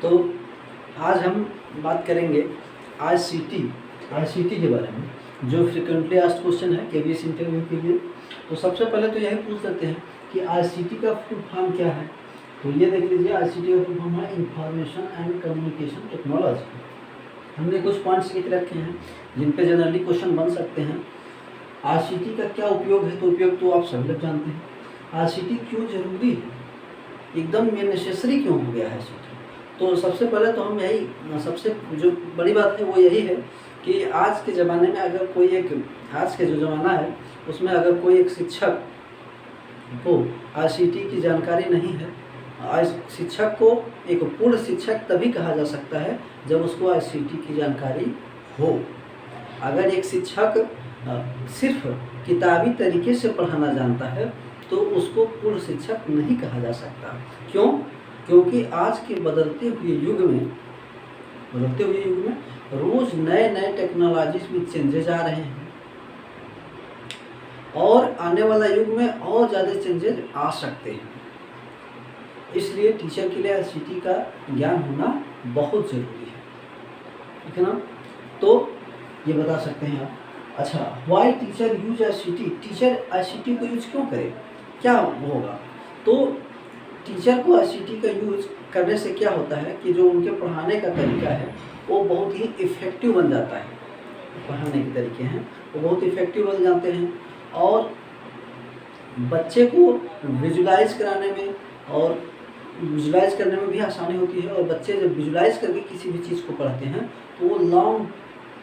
तो आज हम बात करेंगे आईसीटी के बारे में, जो फ्रिक्वेंटली आस्क्ड क्वेश्चन है केवीएस इंटरव्यू के लिए। तो सबसे पहले तो यही पूछ सकते हैं कि आईसीटी का फुल फॉर्म क्या है। तो ये देख लीजिए, आईसीटी का फुल फॉर्म है इंफॉर्मेशन एंड कम्युनिकेशन टेक्नोलॉजी। हमने कुछ पॉइंट्स लिख रखे हैं जिन पे जनरली क्वेश्चन बन सकते हैं। आईसीटी का क्या उपयोग है, तो उपयोग तो आप सभी लोग जानते हैं। आईसीटी क्यों जरूरी है, एकदम ये नेसेसरी क्यों हो गया है आईसीटी। तो सबसे पहले तो हम यही, सबसे जो बड़ी बात है वो यही है कि आज के ज़माने में अगर कोई एक, आज के जो ज़माना है उसमें अगर कोई एक शिक्षक को आईसीटी की जानकारी नहीं है, शिक्षक को एक पूर्ण शिक्षक तभी कहा जा सकता है जब उसको आईसीटी की जानकारी हो। अगर एक शिक्षक सिर्फ किताबी तरीके से पढ़ाना जानता है तो उसको पूर्ण शिक्षक नहीं कहा जा सकता। क्यों? क्योंकि आज के बदलते हुए युग में रोज़ नए नए टेक्नोलॉजीज में चेंजेस आ रहे हैं और आने वाला युग में और ज़्यादा चेंजेस आ सकते हैं। इसलिए टीचर के लिए आईसीटी का ज्ञान होना बहुत ज़रूरी है, ठीक है ना। तो ये बता सकते हैं आप। अच्छा, why teacher use ICT, teacher ICT को यूज क्यों करे, क्या होगा। तो टीचर को आईसीटी का यूज करने से क्या होता है कि जो उनके पढ़ाने का तरीका है वो बहुत ही इफ़ेक्टिव बन जाता है। पढ़ाने के तरीके हैं वो बहुत इफ़ेक्टिव बन जाते हैं और बच्चे को विजुलाइज कराने में और विजुलाइज करने में भी आसानी होती है। और बच्चे जब विजुलाइज करके किसी भी चीज़ को पढ़ते हैं तो वो लॉन्ग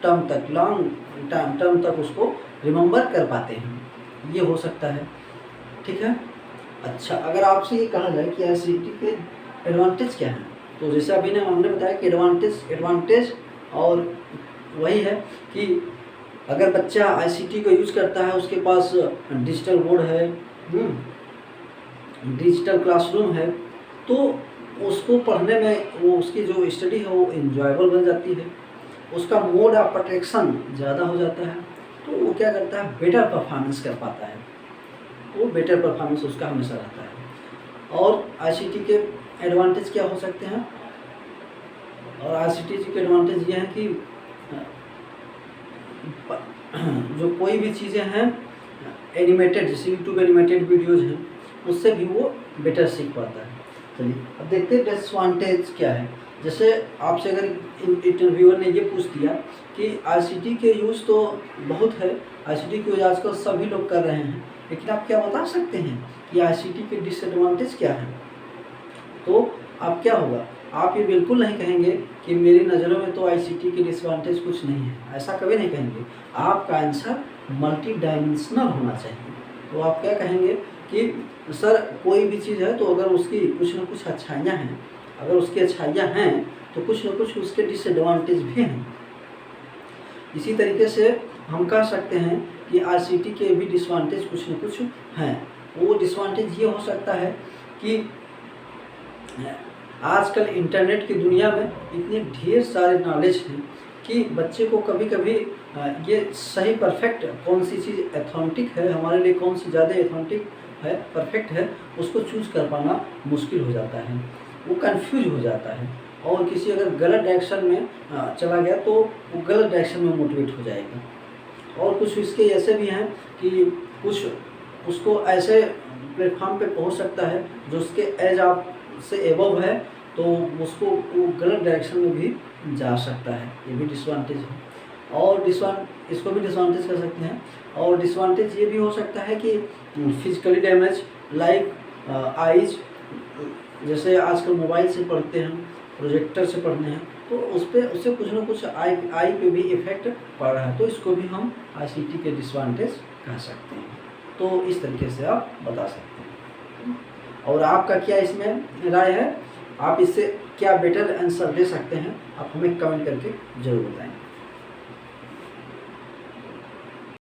टर्म तक उसको रिमेंबर कर पाते हैं, ये हो सकता है, ठीक है। अच्छा, अगर आपसे ये कहा जाए कि आईसीटी के एडवांटेज क्या हैं, तो जैसे अभी हमने बताया कि एडवांटेज और वही है कि अगर बच्चा आईसीटी को यूज़ करता है, उसके पास डिजिटल बोर्ड है, डिजिटल क्लासरूम है, तो उसको पढ़ने में वो उसकी जो स्टडी है वो एंजॉयबल बन जाती है, उसका मोड ऑफ अट्रैक्शन ज़्यादा हो जाता है, तो वो क्या करता है, बेटर परफॉर्मेंस कर पाता है, वो बेटर परफॉर्मेंस उसका हमेशा रहता है। और आईसीटी के एडवांटेज क्या हो सकते हैं, और आईसीटी के एडवांटेज ये हैं कि जो कोई भी चीज़ें हैं एनिमेटेड, जैसे यूट्यूब एनिमेटेड वीडियोज़ हैं, उससे भी वो बेटर सीख पाता है। चलिए अब देखते हैं डिसएडवांटेज क्या है। जैसे आपसे अगर इंटरव्यूअर ने ये पूछ दिया कि आईसीटी के यूज़ तो बहुत है, आईसीटी की यूज़ आजकल सभी लोग कर रहे हैं, लेकिन आप क्या बता सकते हैं कि आईसीटी के डिसएडवांटेज क्या हैं, तो आप क्या होगा, आप ये बिल्कुल नहीं कहेंगे कि मेरी नज़रों में तो आईसीटी के डिसएडवांटेज कुछ नहीं है, ऐसा कभी नहीं कहेंगे। आपका आंसर मल्टी डायमेंशनल होना चाहिए। तो आप क्या कहेंगे कि सर कोई भी चीज़ है तो अगर उसकी कुछ ना कुछ अच्छाइयाँ हैं, अगर उसकी अच्छाइयाँ हैं तो कुछ ना कुछ उसके डिसएडवांटेज भी हैं। इसी तरीके से हम कह सकते हैं कि आईसीटी के भी डिसएडवांटेज कुछ न कुछ हैं। वो डिसएडवांटेज ये हो सकता है कि आजकल इंटरनेट की दुनिया में इतने ढेर सारे नॉलेज हैं कि बच्चे को कभी कभी ये सही परफेक्ट कौन सी चीज़ एथेंटिक है हमारे लिए, कौन सी ज़्यादा एथेंटिक है, परफेक्ट है, उसको चूज़ कर पाना मुश्किल हो जाता है, वो कंफ्यूज हो जाता है। और किसी अगर गलत डायरेक्शन में चला गया तो वो गलत डायरेक्शन में मोटिवेट हो जाएगा। और कुछ इसके ऐसे भी हैं कि कुछ उसको ऐसे प्लेटफॉर्म पे पहुंच सकता है जो उसके एज आप से एबव है, तो उसको वो गलत डायरेक्शन में भी जा सकता है, ये भी डिसएडवांटेज है। और इसको भी डिसएडवांटेज कर सकते हैं। और डिसएडवांटेज ये भी हो सकता है कि फिजिकली डैमेज, लाइक आइज, जैसे आजकल मोबाइल से पढ़ते हैं, प्रोजेक्टर से पढ़ने हैं, तो उससे कुछ ना कुछ आई पे भी इफ़ेक्ट पड़ रहा है, तो इसको भी हम आईसीटी के डिसएडवांटेज कह सकते हैं। तो इस तरीके से आप बता सकते हैं। और आपका क्या इसमें राय है, आप इससे क्या बेटर आंसर दे सकते हैं, आप हमें कमेंट करके ज़रूर बताएं।